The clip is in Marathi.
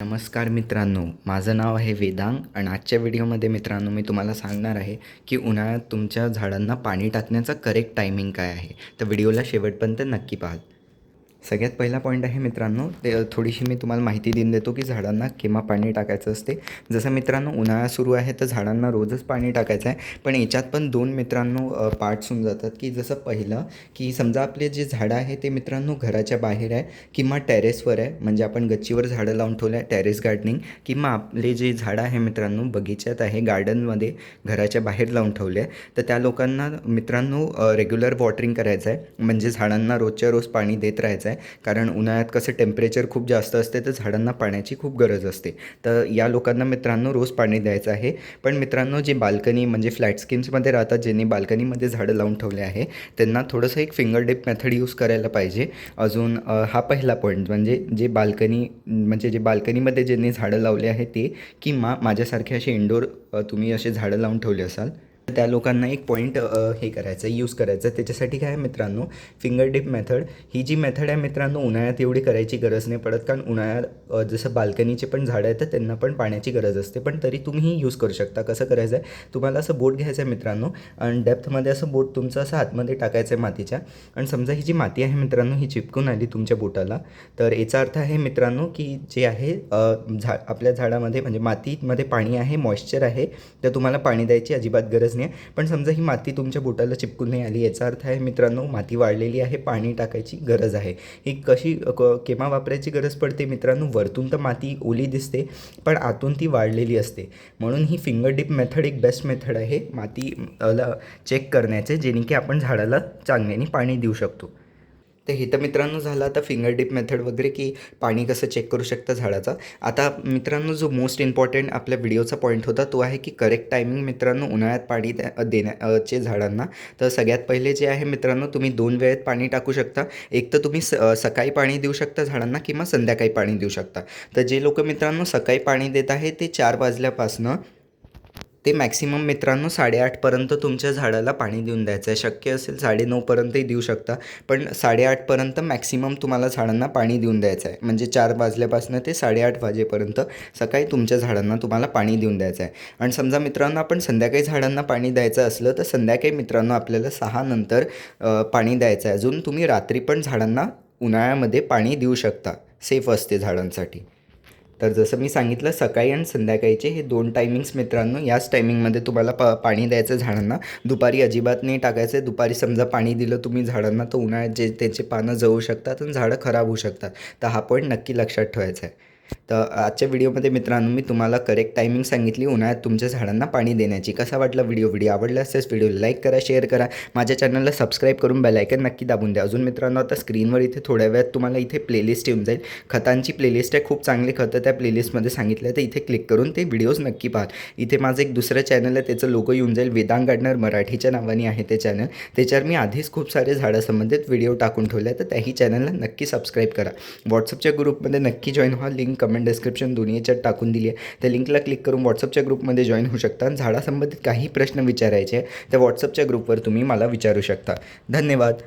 नमस्कार मित्रांनो, माझं नाव आहे वेदांग आणि आजच्या व्हिडिओमध्ये मित्रांनो मी तुम्हाला सांगणार आहे की उन्हाळ्यात तुमच्या झाडांना पाणी टाकण्याचा करेक्ट टायमिंग काय आहे. तर व्हिडिओला शेवटपर्यंत नक्की पाहाल. सगळ्यात पहिला पॉईंट आहे मित्रांनो, ते थोडीशी मी तुम्हाला माहिती देऊन देतो की झाडांना केव्हा पाणी टाकायचं असते. जसं मित्रांनो उन्हाळा सुरू आहे तर झाडांना रोजच पाणी टाकायचं आहे. पण याच्यात पण दोन मित्रांनो पार्ट्स होऊन जातात की जसं पहिलं की समजा आपले जे झाडं आहे ते मित्रांनो घराच्या बाहेर आहे किंवा टेरेसवर आहे, म्हणजे आपण गच्चीवर झाडं लावून ठेवलं आहे, टेरेस गार्डनिंग. किंवा आपले जे झाडं आहे मित्रांनो बगीच्यात आहे, गार्डनमध्ये घराच्या बाहेर लावून ठेवले आहे, तर त्या लोकांना मित्रांनो रेग्युलर वॉटरिंग करायचं आहे, म्हणजे झाडांना रोजच्या रोज पाणी देत राहायचं आहे. कारण उन्हाळ्यात कसं टेम्परेचर खूप जास्त असते तर झाडांना पाण्याची खूप गरज असते. तर या लोकांना मित्रांनो रोज पाणी द्यायचं आहे. पण मित्रांनो जे बाल्कनी म्हणजे फ्लॅट स्कीम्समध्ये राहतात, ज्यांनी बाल्कनीमध्ये झाडं लावून ठेवले आहे, त्यांना थोडंसं एक फिंगर डिप मेथड यूज करायला पाहिजे. अजून हा पहिला पॉईंट म्हणजे जे बाल्कनीमध्ये ज्यांनी झाडं लावले आहे ते, किंवा माझ्यासारखे असे इंडोर तुम्ही असे झाडं लावून ठेवले असाल तर त्या लोकांना एक पॉईंट हे करायचं, यूज करायचं. त्याच्यासाठी काय आहे मित्रांनो, फिंगर डिप मेथड. ही जी मेथड आहे मित्रांनो उन्हाळ्यात एवढी करायची गरज नाही पडत, कारण उन्हाळ्यात जसं बाल्कनीचे पण झाडं आहेत तर त्यांना पण पाण्याची गरज असते. पण तरी तुम्ही यूज करू शकता. कसं करायचं आहे, तुम्हाला असं बोट घ्यायचं आहे मित्रांनो आणि डेप्थमध्ये असं बोट तुमचं असं आतमध्ये टाकायचं आहे मातीच्या. आणि समजा ही जी माती आहे मित्रांनो ही चिपकून आली तुमच्या बोटाला, तर याचा अर्थ आहे मित्रांनो की जे आहे आपल्या झाडामध्ये म्हणजे मातीमध्ये पाणी आहे, मॉइश्चर आहे, तर तुम्हाला पाणी द्यायची अजिबात गरज नाही. पण समजा ही माती तुमच्या बोटाला चिपकून नाही आली, याचा अर्थ आहे मित्रांनो माती वाढलेली आहे, पाणी टाकायची गरज आहे. ही कशी केव्हा वापरायची गरज पडते मित्रांनो, वरतून तर माती ओली दिसते पण आतून ती वाढलेली असते. म्हणून ही फिंगर डिप मेथड एक बेस्ट मेथड आहे मातीला चेक करण्याचे, जेणे की आपण झाडाला चांगल्याने पाणी देऊ शकतो. तर हे तर मित्रांनो झालं आता फिंगर डिप मेथड वगैरे की पाणी कसं चेक करू शकता झाडाचा. आता मित्रांनो जो मोस्ट इम्पॉर्टंट आपल्या व्हिडिओचा पॉईंट होता तो आहे की करेक्ट टायमिंग मित्रांनो उन्हाळ्यात पाणी देण्याचे झाडांना. तर सगळ्यात पहिले जे आहे मित्रांनो तुम्ही 2 वेळेत पाणी टाकू शकता. एक तर तुम्ही सकाळी पाणी देऊ शकता झाडांना किंवा संध्याकाळी पाणी देऊ शकता. तर जे लोक मित्रांनो सकाळी पाणी देत आहे ते 4 वाजल्यापासनं ते मॅक्सिमम मित्रांनो 8:30पर्यंत तुमच्या झाडाला पाणी देऊन द्यायचं आहे. शक्य असेल 9:30पर्यंतही देऊ शकता, पण 8:30पर्यंत मॅक्सिमम तुम्हाला झाडांना पाणी देऊन द्यायचं आहे. म्हणजे 4 वाजल्यापासून ते 8:30 वाजेपर्यंत सकाळी तुमच्या झाडांना तुम्हाला पाणी देऊन द्यायचं आहे. आणि समजा मित्रांनो आपण संध्याकाळी झाडांना पाणी द्यायचं असलं तर संध्याकाळी मित्रांनो आपल्याला 6 नंतर पाणी द्यायचं आहे. अजून तुम्ही रात्री पण झाडांना उन्हाळ्यामध्ये पाणी देऊ शकता, सेफ असते झाडांसाठी. तर जसं मी सांगितलं सकाळी आणि संध्याकाळीचे हे 2 टायमिंग्स मित्रांनो, याच टायमिंगमध्ये तुम्हाला पाणी द्यायचं झाडांना. दुपारी अजिबात नाही टाकायचं आहे. दुपारी समजा पाणी दिलं तुम्ही झाडांना तर उन्हाळ्यात त्याचे पानं जळू शकतात आणि झाडं खराब होऊ शकतात. तर हा पॉईंट नक्की लक्षात ठेवायचा आहे. तर आजच्या व्हिडिओमध्ये मित्रांनो मी तुम्हाला करेक्ट टायमिंग सांगितली उन्हाळ्यात तुमच्या झाडांना पाणी देण्याची. कसा वाटला व्हिडिओ आवडला असेल व्हिडिओला लाईक करा, शेअर करा, माझ्या चॅनलला सबस्क्राईब करून बेल आयकन नक्की दाबून द्या. अजून मित्रांनो आता स्क्रीनवर इथे थोड्या वेळात तुम्हाला इथे प्लेलिस्ट येऊन जाईल. खतांची प्लेलिस्ट आहे, खूप चांगली खतं त्या प्लेलिस्टमध्ये सांगितलं आहे. तर इथे क्लिक करून ते व्हिडिओज नक्की पहा. इथे माझं एक दुसरं चॅनल आहे, त्याचं लोगो येऊन जाईल, वेदांग गार्डनर मराठीच्या नावाने आहे ते चॅनल. त्याच्यावर मी आधीच खूप सारे झाडासंबंधित व्हिडिओ टाकून ठेवले आहे, तर त्याही चॅनलला नक्की सबस्क्राईब करा. व्हॉट्सअपच्या ग्रुपमध्ये नक्की जॉईन व्हा. लिंक कमेंट डिस्क्रिप्शन दोन्ही याच्यात टाकून दिली आहे. त्या लिंकला क्लिक करून व्हॉट्सअपच्या ग्रुपमध्ये जॉईन होऊ शकता. आणि झाडासंबंधित काही प्रश्न विचारायचे आहे तर व्हॉट्सअपच्या ग्रुपवर तुम्ही मला विचारू शकता. धन्यवाद.